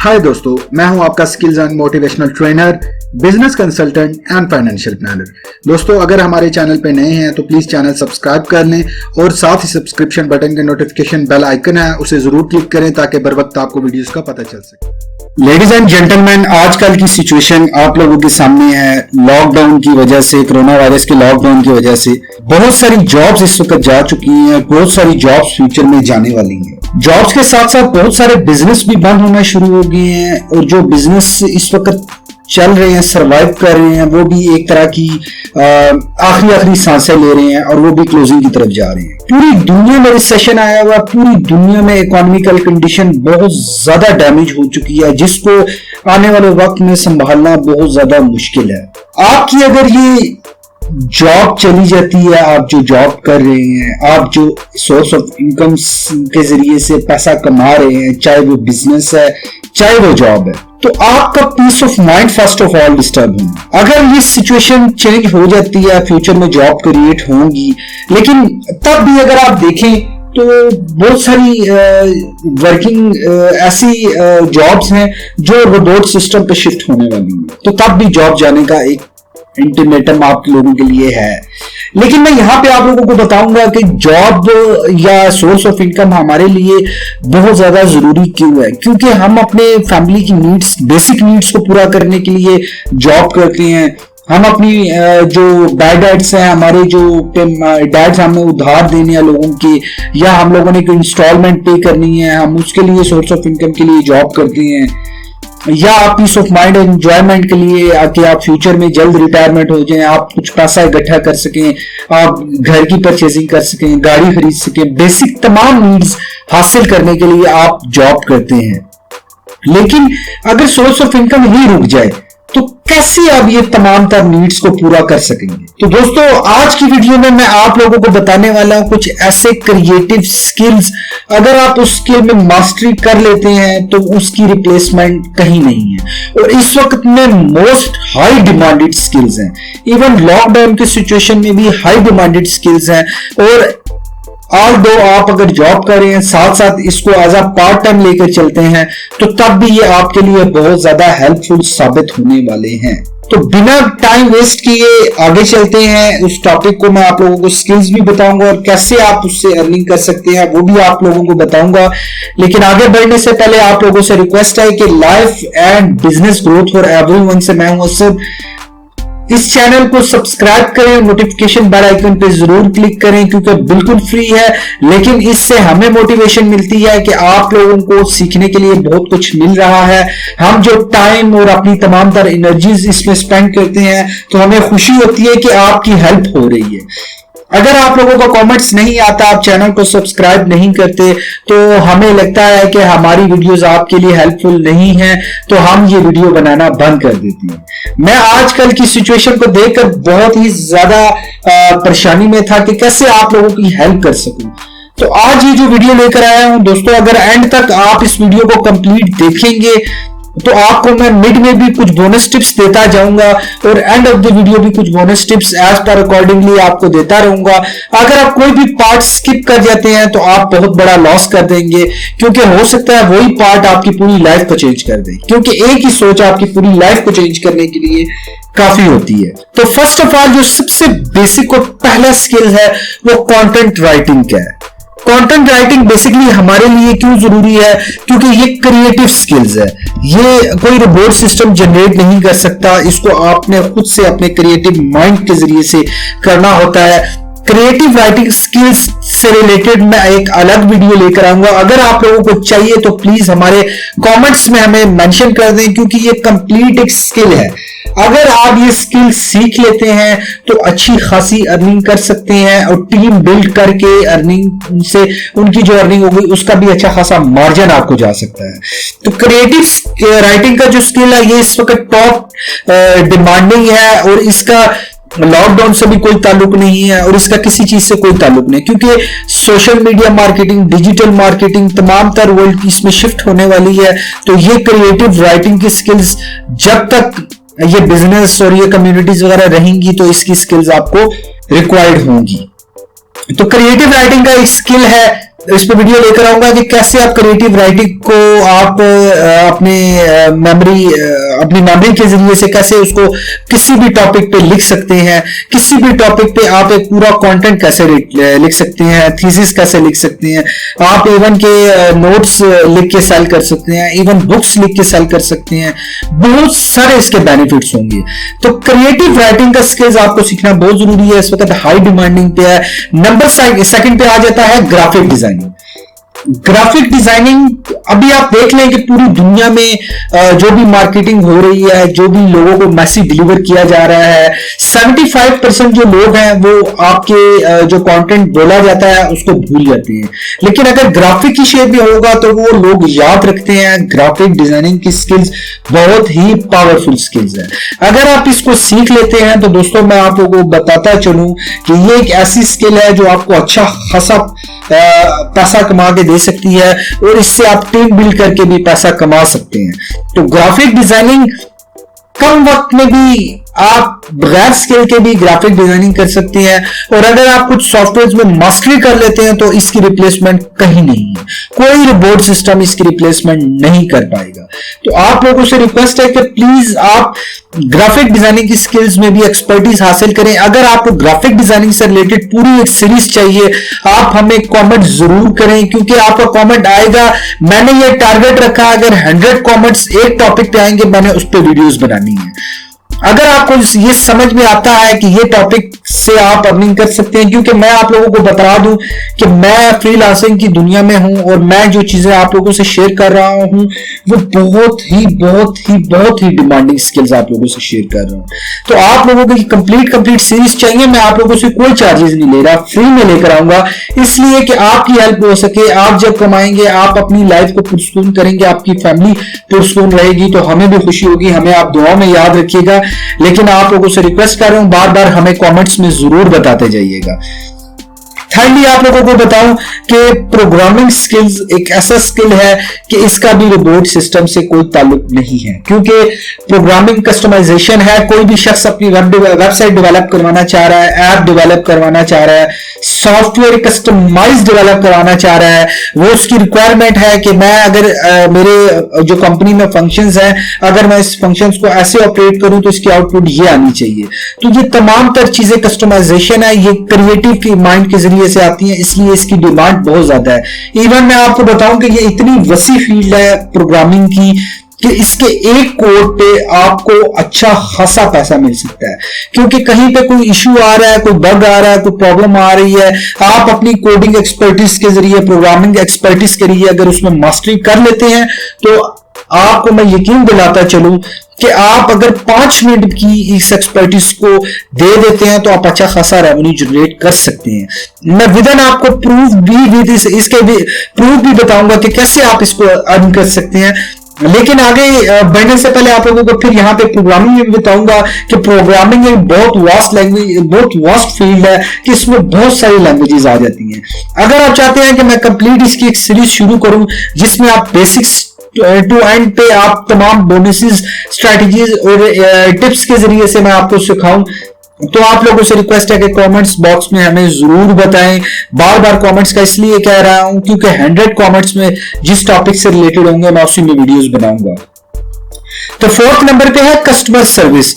हाय दोस्तों, मैं हूं आपका skills and motivational trainer, business consultant and financial planner. दोस्तों, अगर हमारे चैनल पे नए हैं तो प्लीज चैनल सब्सक्राइब कर लें और साथ ही सब्सक्रिप्शन बटन के नोटिफिकेशन बेल आइकन है उसे जरूर क्लिक करें ताकि बर वक्त आपको वीडियोस का पता चल सके। लेडीज एंड जेंटलमैन, आजकल की सिचुएशन आप लोगों के सामने है। लॉकडाउन की वजह से, कोरोना वायरस के लॉकडाउन की वजह से बहुत सारी जॉब्स इस वक्त जा चुकी हैं, बहुत सारी जॉब्स फ्यूचर में जाने वाली हैं। जॉब्स के साथ साथ बहुत सारे बिजनेस भी बंद होना शुरू हो गए हैं और जो बिजनेस इस वक्त चल रहे हैं, सरवाइव कर रहे हैं, वो भी एक तरह की आखिरी सांसें ले रहे हैं और वो भी क्लोजिंग की तरफ जा रहे हैं। पूरी दुनिया में रिसेशन आया हुआ, पूरी दुनिया में इकोनॉमिकल कंडीशन बहुत ज्यादा डैमेज हो चुकी है, जिसको आने वाले वक्त में संभालना बहुत ज्यादा मुश्किल है। आपकी अगर ये जॉब चली जाती है, आप जो जॉब कर रहे हैं, आप जो सोर्स ऑफ इनकम के जरिए से पैसा कमा रहे हैं, चाहे वो बिजनेस है चाहे वो जॉब है, तो आपका peace of mind first of all disturb होगा। अगर ये सिचुएशन चेंज हो जाती है, फ्यूचर में जॉब क्रिएट होंगी, लेकिन तब भी अगर आप देखें तो बहुत सारी वर्किंग ऐसी जॉब्स हैं जो रोबोट सिस्टम पे शिफ्ट होने वाली हैं, तो तब भी जॉब जाने का एक इंटीमेटम आप लोगों के लिए है। लेकिन मैं यहां पे आप लोगों को बताऊंगा कि जॉब या सोर्स ऑफ इनकम हमारे लिए बहुत ज्यादा जरूरी क्यों है। क्योंकि हम अपने फैमिली की नीड्स, बेसिक नीड्स को पूरा करने के लिए जॉब करते हैं। हम अपनी जो डैड्स हैं, हमारे जो डैड्स हमें उधार देने हैं लोगों के, या हम लोगों ने कोई इंस्टॉलमेंट पे करनी है, हम उसके लिए सोर्स ऑफ इनकम के लिए जॉब करते हैं। या आप पीस ऑफ माइंड एंजॉयमेंट के लिए कि आप फ्यूचर में जल्द रिटायरमेंट हो जाएं, आप कुछ पैसा इकट्ठा कर सकें, आप घर की परचेजिंग कर सकें, गाड़ी खरीद सकें, बेसिक तमाम नीड्स हासिल करने के लिए आप जॉब करते हैं। लेकिन अगर सोर्स ऑफ इनकम ही रुक जाए तो कैसे आप ये तमाम तर नीड्स को पूरा कर सकेंगे। तो दोस्तों, आज की वीडियो में मैं आप लोगों को बताने वाला हूं कुछ ऐसे क्रिएटिव स्किल्स, अगर आप उस स्किल में मास्टरी कर लेते हैं तो उसकी रिप्लेसमेंट कहीं नहीं है और इस वक्त में मोस्ट हाई डिमांडेड स्किल्स हैं। इवन लॉकडाउन के सिचुएशन में भी हाई डिमांडेड स्किल्स हैं और ऑल दो आप अगर जॉब कर रहे हैं, साथ साथ इसको एज अ पार्ट टाइम लेकर चलते हैं, तो तब भी ये आपके लिए बहुत ज्यादा हेल्पफुल साबित होने वाले हैं। तो बिना टाइम वेस्ट किए आगे चलते हैं। उस टॉपिक को मैं आप लोगों को स्किल्स भी बताऊंगा और कैसे आप उससे अर्निंग कर सकते हैं वो भी आप लोगों को बताऊंगा। लेकिन आगे बढ़ने से पहले आप लोगों से रिक्वेस्ट है कि life and business growth for everyone से मैं हूं असद, इस चैनल को सब्सक्राइब करें, नोटिफिकेशन बेल आइकन पे जरूर क्लिक करें क्योंकि बिल्कुल फ्री है, लेकिन इससे हमें मोटिवेशन मिलती है कि आप लोगों को सीखने के लिए बहुत कुछ मिल रहा है। हम जो टाइम और अपनी तमाम तर एनर्जीज इसमें स्पेंड करते हैं तो हमें खुशी होती है कि आपकी हेल्प हो रही है। अगर आप लोगों को कमेंट्स नहीं आता, आप चैनल को सब्सक्राइब नहीं करते, तो हमें लगता है कि हमारी वीडियोस आपके लिए हेल्पफुल नहीं है, तो हम ये वीडियो बनाना बंद कर देते हैं। मैं आजकल की सिचुएशन को देखकर बहुत ही ज्यादा परेशानी में था कि कैसे आप लोगों की हेल्प कर सकूं। तो आज ये जो वीडियो लेकर आया हूं दोस्तों, अगर एंड तक आप इस वीडियो को कंप्लीट देखेंगे तो आपको मैं मिड में भी कुछ बोनस टिप्स देता जाऊंगा और एंड ऑफ द वीडियो भी कुछ bonus tips as per accordingly आपको देता रहूंगा। अगर आप कोई भी पार्ट स्किप कर जाते हैं तो आप बहुत बड़ा लॉस कर देंगे, क्योंकि हो सकता है वही पार्ट आपकी पूरी लाइफ को चेंज कर दे, क्योंकि एक ही सोच आपकी पूरी लाइफ को चेंज करने के लिए काफी होती है। तो फर्स्ट ऑफ ऑल जो सबसे बेसिक और पहला स्किल है वो कंटेंट राइटिंग का है। कंटेंट राइटिंग बेसिकली हमारे लिए क्यों जरूरी है? क्योंकि ये क्रिएटिव स्किल्स है, ये कोई रोबोट सिस्टम जनरेट नहीं कर सकता, इसको आपने खुद से अपने क्रिएटिव माइंड के जरिए से करना होता है। क्रिएटिव राइटिंग स्किल्स से रिलेटेड मैं एक अलग वीडियो लेकर आऊंगा। अगर आप लोगों को चाहिए तो प्लीज हमारे कमेंट्स में हमें मेंशन कर दें, क्योंकि ये कंप्लीट एक स्किल है। अगर आप ये स्किल सीख लेते हैं तो अच्छी खासी अर्निंग कर सकते हैं और टीम बिल्ड करके अर्निंग से उनकी जो अर्निंग होगी उसका भी अच्छा खासा मार्जिन आपको जा सकता है। तो क्रिएटिव राइटिंग का जो स्किल है ये इस वक्त टॉप डिमांडिंग है और इसका लॉकडाउन से भी कोई ताल्लुक नहीं है और इसका किसी चीज से कोई ताल्लुक नहीं, क्योंकि social media marketing, digital marketing तमाम तर वर्ल्ड इसमें शिफ्ट होने वाली है। तो ये क्रिएटिव राइटिंग की स्किल्स जब तक ये बिजनेस और ये कम्युनिटीज वगैरह रहेंगी तो इसकी स्किल्स आपको रिक्वायर्ड होंगी। तो क्रिएटिव राइटिंग का एक स्किल है इस पे वीडियो लेकर आऊंगा कि कैसे आप क्रिएटिव राइटिंग को आप अपने मेमोरी के जरिए से कैसे उसको किसी भी टॉपिक पे लिख सकते हैं, किसी भी टॉपिक पे आप एक पूरा कंटेंट कैसे लिख सकते हैं, थीसिस कैसे लिख सकते हैं, आप इवन के नोट्स लिख के सेल कर सकते हैं, इवन बुक्स लिख के सेल कर सकते हैं। बहुत सारे इसके बेनिफिट्स होंगे। तो क्रिएटिव राइटिंग का स्किल्स आपको सीखना बहुत जरूरी है, इस वक्त हाई डिमांडिंग पे है। नंबर सेकंड पे आ जाता है ग्राफिक डिजाइनिंग। ग्राफिक डिजाइनिंग अभी आप देख लें कि पूरी दुनिया में जो भी मार्केटिंग हो रही है, जो भी लोगों को मैसेज डिलीवर किया जा रहा है, 75% जो लोग हैं वो आपके जो कंटेंट बोला जाता है उसको भूल जाते हैं। लेकिन अगर ग्राफिक की शेप में होगा तो वो लोग याद रखते हैं। ग्राफिक डिजाइनिंग की स्किल्स बहुत ही पावरफुल स्किल्स है। अगर आप इसको सीख लेते हैं तो दोस्तों मैं आप लोगों को बताता चलूं कि ये एक ऐसी स्किल है जो आपको अच्छा खासा पैसा कमा के दे सकती है और इससे आप टीम बिल्ड करके भी पैसा कमा सकते हैं। तो ग्राफिक डिजाइनिंग कम वक्त में भी आप बगैर स्किल के भी ग्राफिक डिजाइनिंग कर सकते हैं। और अगर आप कुछ सॉफ्टवेयर में मास्टरी कर लेते हैं तो इसकी रिप्लेसमेंट कहीं नहीं है। कोई रोबोट सिस्टम इसकी रिप्लेसमेंट नहीं कर पाएगा। तो आप लोगों से रिक्वेस्ट है कि प्लीज आप ग्राफिक डिजाइनिंग की स्किल्स में भी एक्सपर्टीज हासिल करें। अगर आपको ग्राफिक डिजाइनिंग से रिलेटेड पूरी एक सीरीज चाहिए, आप हमें कमेंट जरूर करें, क्योंकि आपका कमेंट आएगा। मैंने ये टारगेट रखा, अगर 100 कमेंट्स एक टॉपिक पे आएंगे मैंने उस पर वीडियोस बनानी है। अगर आपको ये समझ में आता है कि ये टॉपिक से आप अर्निंग कर सकते हैं, क्योंकि मैं आप लोगों को बता दूं कि मैं फ्रीलांसिंग की दुनिया में हूं और मैं जो चीजें आप लोगों से शेयर कर रहा हूं वो बहुत ही डिमांडिंग स्किल्स आप लोगों से शेयर कर रहा हूं। तो आप लोगों को कंप्लीट सीरीज चाहिए, मैं आप लोगों से कोई चार्जेस नहीं ले रहा, फ्री में लेकर आऊंगा, इसलिए कि आपकी हेल्प हो सके। आप जब कमाएंगे आप अपनी लाइफ को पुरसकून करेंगे, आपकी फैमिली पुरसकून रहेगी, तो हमें भी खुशी होगी। हमें आप दुआ में याद रखिएगा। लेकिन आप लोगों से रिक्वेस्ट कर रहा हूं, बार बार हमें कमेंट्स में जरूर बताते जाइएगा। थर्डली आप लोगों को बताऊं कि प्रोग्रामिंग स्किल्स एक ऐसा स्किल है कि इसका भी रोबोट सिस्टम से कोई ताल्लुक नहीं है, क्योंकि प्रोग्रामिंग कस्टमाइजेशन है। कोई भी शख्स अपनी वेबसाइट डेवलप करवाना चाह रहा है, ऐप डेवलप करवाना चाह रहा है, सॉफ्टवेयर कस्टमाइज डेवलप करवाना चाह रहा है, वो उसकी रिक्वायरमेंट है कि मैं अगर मेरे जो कंपनी में फंक्शंस हैं, अगर मैं इस फंक्शंस को ऐसे ऑपरेट करूं तो इसकी आउटपुट ये आनी चाहिए। तो ये तमाम तर चीजें कस्टमाइजेशन है, ये क्रिएटिव की माइंड के जरिए से आती हैं, इसलिए इसकी डिमांड बहुत ज्यादा है। इवन मैं आपको बताऊं कि ये इतनी वसी फील्ड है प्रोग्रामिंग की कि इसके एक कोड पे आपको अच्छा खासा पैसा मिल सकता है, क्योंकि कहीं पे कोई इश्यू आ रहा है, कोई बग आ रहा है, कोई प्रॉब्लम आ रही है, आप अपनी कोडिंग एक्सपर्टीज के जरिए, प्रोग्रामिंग एक्सपर्टीज के जरिए अगर उसमें मास्टरी कर लेते हैं तो आपको मैं यकीन दिलाता चलूं कि आप अगर 5 मिनट की इस एक्सपर्टीज को दे देते हैं तो आप अच्छा खासा रेवेन्यू जनरेट कर सकते हैं। मैं विदन आपको प्रूफ भी इसके प्रूफ भी बताऊंगा कि कैसे आप इसको अर्न कर सकते हैं। लेकिन आगे बढ़ने से पहले आप लोगों को फिर यहाँ पे प्रोग्रामिंग में बताऊंगा कि प्रोग्रामिंग एक बहुत वास्ट लैंग्वेज, बहुत वास्ट फील्ड है कि इसमें बहुत सारी लैंग्वेजेस आ जाती हैं। अगर आप चाहते हैं कि मैं कंप्लीट इसकी एक सीरीज शुरू करूं जिसमें आप बेसिक्स टू एंड पे आप तमाम बोनसेस, स्ट्रेटजीज और टिप्स के जरिए से मैं आपको सिखाऊं, तो आप लोगों से रिक्वेस्ट है कि कमेंट्स बॉक्स में हमें जरूर बताएं। बार बार कमेंट्स का इसलिए कह रहा हूं क्योंकि 100 कमेंट्स में जिस टॉपिक से रिलेटेड होंगे मैं उसी में वीडियोस बनाऊंगा। तो 4th नंबर पे है कस्टमर सर्विस।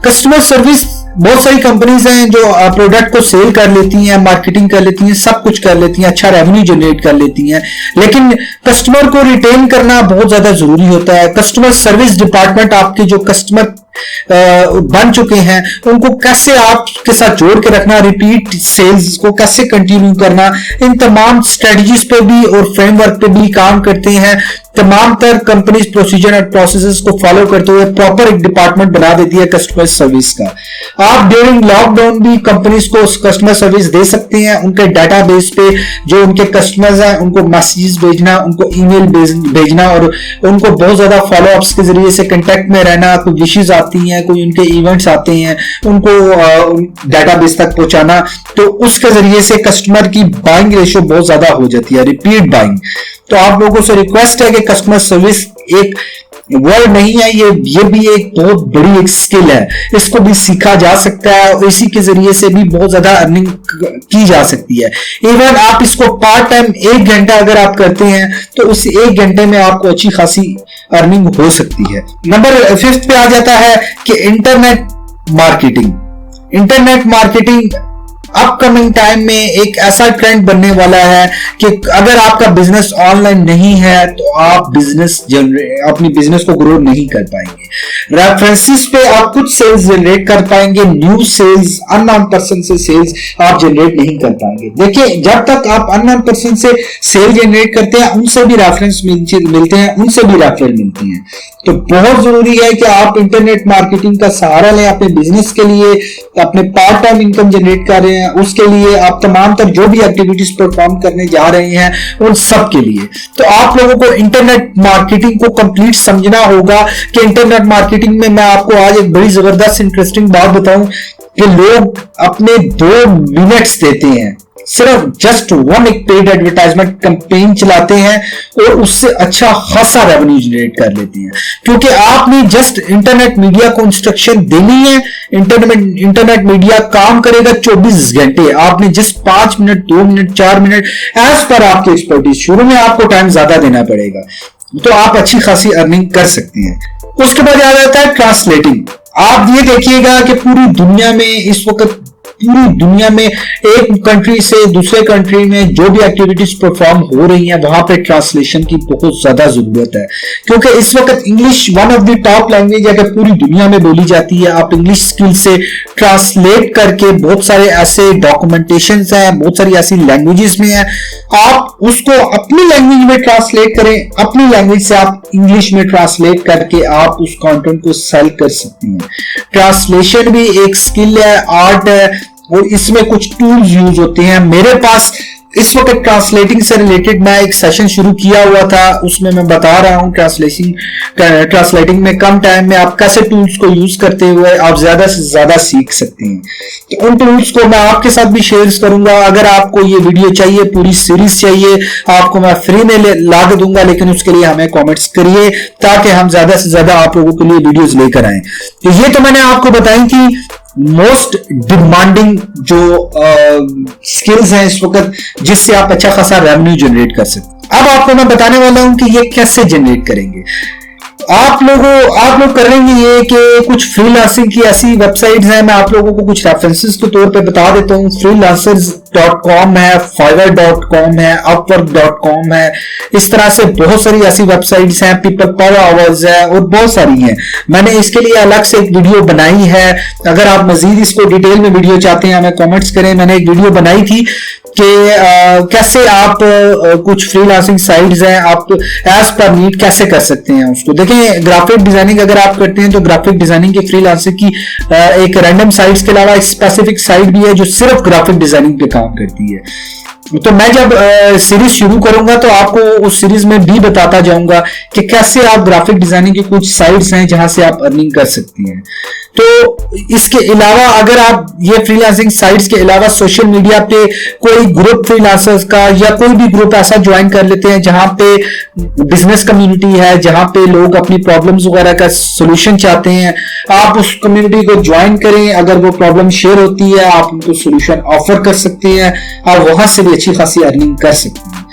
कस्टमर सर्विस बहुत सारी कंपनीज हैं जो प्रोडक्ट को सेल कर लेती हैं, मार्केटिंग कर लेती हैं, सब कुछ कर लेती हैं, अच्छा रेवेन्यू जनरेट कर लेती हैं, लेकिन कस्टमर को रिटेन करना बहुत ज्यादा जरूरी होता है। कस्टमर सर्विस डिपार्टमेंट आपके जो कस्टमर बन चुके हैं उनको कैसे आपके साथ जोड़ के रखना, रिपीट सेल्स को कैसे कंटिन्यू करना, इन तमाम स्ट्रेटजीज पे भी और फ्रेमवर्क पे भी काम करते हैं। तमाम तर कंपनीज प्रोसीजर और प्रोसेसेस को फॉलो करते हुए प्रॉपर एक डिपार्टमेंट बना देती है कस्टमर सर्विस का। आप ड्यूरिंग लॉकडाउन भी कंपनीज को कस्टमर सर्विस दे सकते हैं। उनके डाटाबेस पे जो उनके कस्टमर्स हैं उनको मैसेजेस भेजना, उनको ईमेल भेजना और उनको बहुत ज्यादा फॉलो अप्स के जरिए से कांटेक्ट में रहना, कोई विशेष आती हैं, कोई उनके इवेंट्स आते हैं, उनको डाटाबेस तक पहुंचाना, तो उसके जरिए से कस्टमर की बाइंग रेशियो बहुत ज्यादा हो जाती है, रिपीट बाइंग। तो आप लोगों से रिक्वेस्ट है कि कस्टमर सर्विस एक वर्ड नहीं है, ये भी एक बहुत बड़ी एक स्किल है, इसको भी सीखा जा सकता है और इसी के जरिए से भी बहुत ज्यादा अर्निंग की जा सकती है। इवन आप इसको पार्ट टाइम 1 घंटा अगर आप करते हैं तो उस 1 घंटे में आपको अच्छी खासी अर्निंग हो सकती है। नंबर 5 पे आ जाता है कि internet marketing. Internet marketing upcoming time में एक ऐसा ट्रेंड बनने वाला है कि अगर आपका बिजनेस ऑनलाइन नहीं है तो आप अपनी बिजनेस को ग्रो नहीं कर पाएंगे। रेफरेंसेस पे आप कुछ सेल्स जनरेट कर पाएंगे, न्यू सेल्स, अननोन पर्सन से सेल्स आप जनरेट नहीं कर पाएंगे। देखिए, जब तक आप अननोन पर्सन से सेल जनरेट करते हैं उनसे भी रेफरेंस मिलते हैं, उनसे भी रेफरल मिलते हैं। तो बहुत जरूरी है कि आप इंटरनेट मार्केटिंग का सहारा लें अपने बिजनेस के लिए, अपने पार्ट टाइम इनकम जनरेट कर रहे हैं उसके लिए, आप तमाम तर जो भी एक्टिविटीज परफॉर्म करने जा रहे हैं उन सब के लिए। तो आप लोगों को इंटरनेट मार्केटिंग को कंप्लीट समझना होगा कि इंटरनेट मार्केटिंग में मैं आपको आज एक बड़ी जबरदस्त इंटरेस्टिंग बात बताऊं कि लोग अपने 2 मिनट्स देते हैं, सिर्फ जस्ट 1 एक पेड एडवर्टाइजमेंट कैंपेन चलाते हैं और उससे अच्छा खासा रेवेन्यू जनरेट कर लेते हैं, क्योंकि आपने जस्ट इंटरनेट मीडिया को इंस्ट्रक्शन देनी है। इंटरनेट मीडिया काम करेगा 24 घंटे, आपने just 5 minute, 2 minute, 4 minute as per आपकी एक्सपर्टीज। शुरू में आपको टाइम ज्यादा देना पड़ेगा तो आप अच्छी खासी अर्निंग कर सकते हैं। उसके बाद आ जाता है ट्रांसलेटिंग। आप ये देखिएगा कि पूरी दुनिया में इस वक्त, पूरी दुनिया में एक कंट्री से दूसरे कंट्री में जो भी एक्टिविटीज परफॉर्म हो रही हैं वहां पे ट्रांसलेशन की बहुत ज्यादा जरूरत है, क्योंकि इस वक्त English one of the top language है पूरी दुनिया में बोली जाती है। आप इंग्लिश स्किल से ट्रांसलेट करके बहुत सारे ऐसे डॉक्यूमेंटेशन हैं, बहुत सारी ऐसी लैंग्वेजेस में है, आप उसको अपनी लैंग्वेज में ट्रांसलेट करें, अपनी लैंग्वेज से आप इंग्लिश में ट्रांसलेट करके आप उस कंटेंट को सेल कर सकते हैं। ट्रांसलेशन भी एक स्किल है, आर्ट है और इसमें कुछ टूल्स यूज होते हैं। मेरे पास इस वक्त ट्रांसलेटिंग से रिलेटेड मैं एक सेशन शुरू किया हुआ था, उसमें मैं बता रहा हूं ट्रांसलेटिंग में कम टाइम में आप कैसे टूल्स को यूज करते हुए आप ज्यादा से ज्यादा सीख सकते हैं। तो उन टूल्स को मैं आपके साथ भी शेयर करूंगा। अगर आपको ये वीडियो चाहिए, पूरी सीरीज चाहिए, आपको मैं फ्री में ला के दूंगा, लेकिन उसके लिए हमें कॉमेंट्स करिए ताकि हम ज्यादा से ज्यादा आप लोगों के लिए वीडियोज लेकर आए। तो ये तो मैंने आपको बताई थी मोस्ट डिमांडिंग जो स्किल्स हैं इस वक्त, जिससे आप अच्छा खासा रेवेन्यू जनरेट कर सकते। अब आपको मैं बताने वाला हूं कि ये कैसे जनरेट करेंगे। आप लोग करेंगे ये कि कुछ फ्रीलांसिंग की ऐसी वेबसाइट्स हैं, मैं आप लोगों को कुछ रेफरेंसेस के तौर पे बता देता हूँ। freelancers.com है, fiverr.com है, upwork.com है, इस तरह से बहुत सारी ऐसी वेबसाइट्स हैं, पीपल पावर आवर्स है और बहुत सारी हैं। मैंने इसके लिए अलग से एक वीडियो बनाई है, अगर आप मजीद इसको डिटेल में वीडियो चाहते हैं हमें कमेंट्स करें। मैंने एक वीडियो बनाई थी कि कैसे आप कुछ फ्रीलांसिंग साइट्स हैं आप एज पर नीड कैसे कर सकते हैं उसको। देखें, ग्राफिक डिजाइनिंग अगर आप करते हैं तो ग्राफिक डिजाइनिंग की फ्रीलांसिंग की एक रैंडम साइट्स के अलावा एक स्पेसिफिक साइट भी है जो सिर्फ ग्राफिक डिजाइनिंग पे काम करती है। तो मैं जब सीरीज शुरू करूंगा तो आपको उस सीरीज में भी बताता जाऊंगा कि कैसे आप ग्राफिक डिजाइनिंग की कुछ साइट्स हैं जहां से आप अर्निंग कर सकती हैं। तो इसके अलावा अगर आप ये फ्रीलांसिंग साइट्स के अलावा सोशल मीडिया पे कोई ग्रुप फ्रीलांसर्स का या कोई भी ग्रुप ऐसा ज्वाइन कर लेते हैं जहां पे बिजनेस कम्युनिटी है, जहां पे लोग अपनी प्रॉब्लम्स वगैरह का सोल्यूशन चाहते हैं, आप उस कम्युनिटी को ज्वाइन करें। अगर वो प्रॉब्लम शेयर होती है आप उनको सोल्यूशन ऑफर कर सकते हैं और वहां से भी अच्छी खासी अर्निंग कर सकते हैं।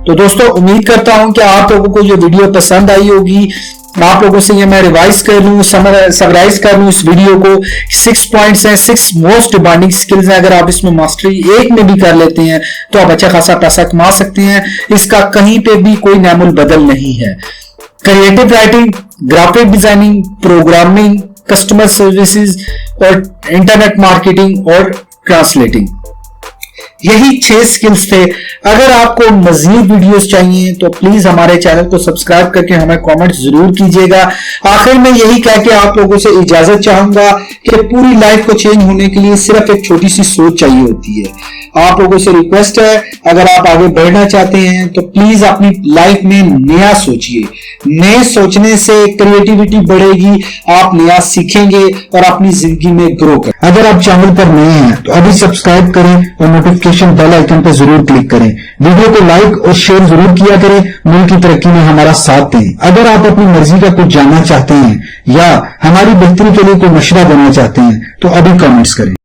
तो दोस्तों, उम्मीद करता हूं कि आप लोगों को ये वीडियो पसंद आई होगी। आप लोगों से ये मैं रिवाइज कर लूं, समराइज कर लूं इस वीडियो को। 6 पॉइंट्स हैं, 6 मोस्ट डिमांडिंग स्किल्स हैं। अगर आप इसमें मास्टरी एक में भी कर लेते हैं तो आप अच्छा खासा पैसा कमा सकते हैं। इसका कहीं पे भी कोई नामुल बदल नहीं है। Creative writing, graphic designing, programming, customer services और इंटरनेट मार्केटिंग और ट्रांसलेटिंग, यही 6 स्किल्स थे। अगर आपको मजीद वीडियोस चाहिए तो प्लीज हमारे चैनल को सब्सक्राइब करके हमें कमेंट जरूर कीजिएगा। आखिर में यही कह के आप लोगों से इजाजत चाहूंगा कि पूरी लाइफ को चेंज होने के लिए सिर्फ एक छोटी सी सोच चाहिए होती है। आप लोगों से रिक्वेस्ट है, अगर आप आगे बढ़ना चाहते हैं तो प्लीज अपनी लाइफ में नया सोचिए। नए सोचने से क्रिएटिविटी बढ़ेगी, आप नया सीखेंगे और अपनी जिंदगी में ग्रो करें। अगर आप चैनल पर नए हैं तो अभी सब्सक्राइब करें और नोटिफिकेशन नोटिफिकेशन बेल आइकन पर जरूर क्लिक करें। वीडियो को लाइक और शेयर जरूर किया करें। मुल्क की तरक्की में हमारा साथ दें। अगर आप अपनी मर्जी का कुछ जानना चाहते हैं या हमारी बेहतरी के लिए कोई मशवरा देना चाहते हैं तो अभी कमेंट्स करें।